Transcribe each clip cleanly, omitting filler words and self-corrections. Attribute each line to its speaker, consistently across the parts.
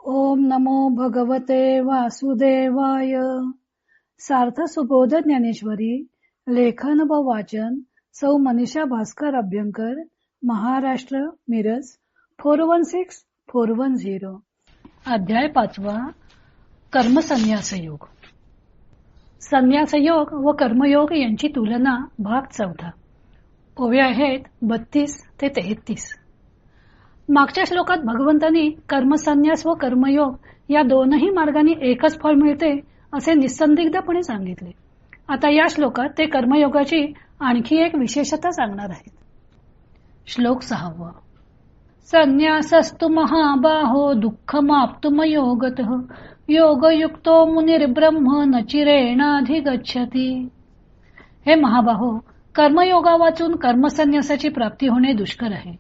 Speaker 1: ओम नमो भगवते वासुदेवाय. सार्थ सुबोध ज्ञानेश्वरी. लेखन व वाचन सौ मनीषा भास्कर अभ्यंकर, महाराष्ट्र, मिरज 416410. अध्याय 5. कर्मसन्यास योग. संन्यास योग व कर्मयोग यांची तुलना. भाग 4. ओव्या आहेत 32 ते 33. मागच्या श्लोकात भगवंतांनी कर्मसन्यास व कर्मयोग या दोनही मार्गाने एकच फळ मिळते असे निसंदिग्धपणे सांगितले. आता या श्लोकात ते कर्मयोगाची आणखी एक विशेषता सांगणार आहेत. श्लोक 6. संन्यासस्तु महाबाहो दुःखमाप्तुम योगतः योगयुक्तो मुनिर्ब्रह्म न चिरेणाधिगच्छति. हे महाबाहो, कर्मयोगा वाचून कर्मसन्यासाची प्राप्ती होणे दुष्कर आहे.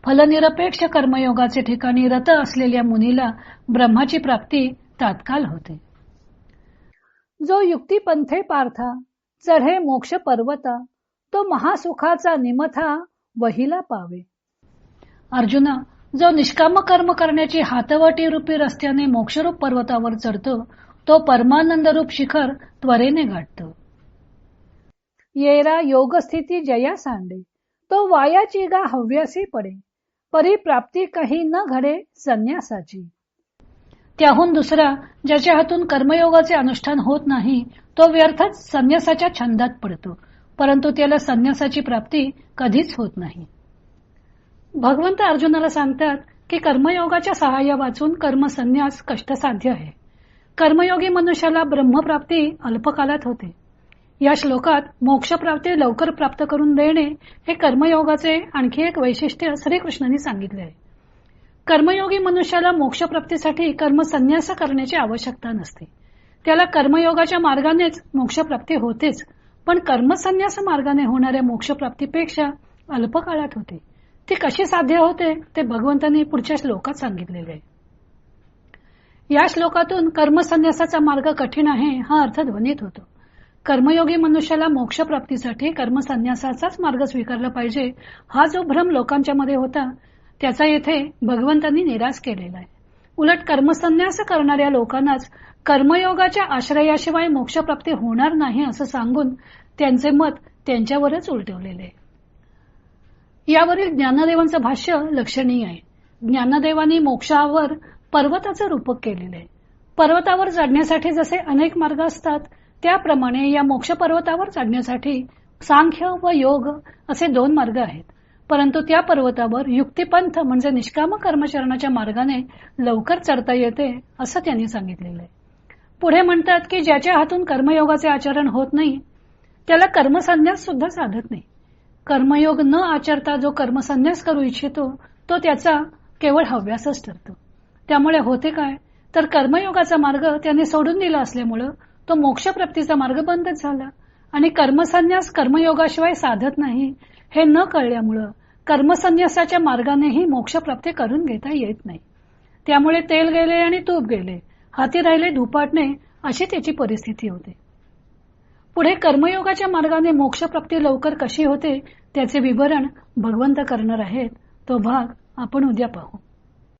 Speaker 1: फलनिरपेक्ष कर्मयोगाचे ठिकाणी रत असलेल्या मुनीला ब्रह्माची प्राप्ती तात्काळ होते. जो युक्ती पंथे पार्था चढे मोक्ष पर्वता तो महासुखाचा निमथा वहिला पावे. अर्जुना, जो निष्काम कर्म करण्याची हातवटी रूपी रस्त्याने मोक्षरूप पर्वतावर चढतो तो परमानंद रूप शिखर त्वरेने गाठतो. येरा योगस्थिती जया सांडे तो वायाची गा हव्यासी पडे परिप्राप्ती काही न घडे संन्यासाची. त्याहून दुसरा ज्याच्या हातून कर्मयोगाचे अनुष्ठान होत नाही तो व्यर्थच संन्यासाच्या छंदात पडतो, परंतु त्याला संन्यासाची प्राप्ती कधीच होत नाही. भगवंत अर्जुनाला सांगतात की कर्मयोगाच्या सहाय्या वाचून कर्मसन्यास कष्टसाध्य आहे. कर्मयोगी मनुष्याला ब्रह्मप्राप्ती अल्पकालात होते. या श्लोकात मोक्षप्राप्ती लवकर प्राप्त करून देणे हे कर्मयोगाचे आणखी एक वैशिष्ट्य श्रीकृष्णांनी सांगितले आहे. कर्मयोगी मनुष्याला मोक्षप्राप्तीसाठी कर्मसन्यास करण्याची आवश्यकता नसते. त्याला कर्मयोगाच्या मार्गानेच मोक्षप्राप्ती होतेच, पण कर्मसन्यास मार्गाने होणाऱ्या मोक्षप्राप्तीपेक्षा अल्पकाळात होते. ती कशी साध्य होते ते भगवंतांनी पुढच्या श्लोकात सांगितलेले आहे. या श्लोकातून कर्मसन्यासाचा मार्ग कठीण आहे हा अर्थ ध्वनित होतो. कर्मयोगी मनुष्याला मोक्षप्राप्तीसाठी कर्मसन्यासाचाच मार्ग स्वीकारला पाहिजे हा जो भ्रम लोकांच्या मध्ये होता त्याचा येथे भगवंतांनी निराश केलेला आहे. उलट कर्मसन्यास करणाऱ्या लोकांनाच कर्मयोगाच्या आश्रयाशिवाय मोक्षप्राप्ती होणार नाही असं सांगून त्यांचे मत त्यांच्यावरच उलटवलेले आहे. यावरील ज्ञानदेवांचं भाष्य लक्षणीय आहे. ज्ञानदेवांनी मोक्षावर पर्वताचं रूपक केलेलं आहे. पर्वतावर चढण्यासाठी जसे अनेक मार्ग असतात त्याप्रमाणे या मोक्ष पर्वतावर चढण्यासाठी सांख्य व योग असे 2 मार्ग आहेत. परंतु त्या पर्वतावर युक्तिपंथ म्हणजे निष्काम कर्मचरणाच्या मार्गाने लवकर चढता येते असं त्यांनी सांगितलेलं आहे. पुढे म्हणतात की ज्याच्या हातून कर्मयोगाचे आचरण होत नाही त्याला कर्मसन्यास सुद्धा साधत नाही. कर्मयोग न आचरता जो कर्मसन्यास करू इच्छितो तो त्याचा केवळ हव्यासच ठरतो. त्यामुळे होते काय तर कर्मयोगाचा मार्ग त्याने सोडून दिला असल्यामुळं तो मोक्षप्राप्तीचा मार्ग बंदच झाला आणि कर्मसन्यास कर्मयोगाशिवाय साधत नाही हे न कळल्यामुळं कर्मसन्यासाच्या मार्गानेही मोक्षप्राप्ती करून घेता येत नाही. त्यामुळे तेल गेले आणि तूप गेले, हाती राहिले धुपाटणे अशी त्याची परिस्थिती होते. पुढे कर्मयोगाच्या मार्गाने मोक्षप्राप्ती लवकर कशी होते त्याचे विवरण भगवंत करणार आहेत. तो भाग आपण उद्या पाहू.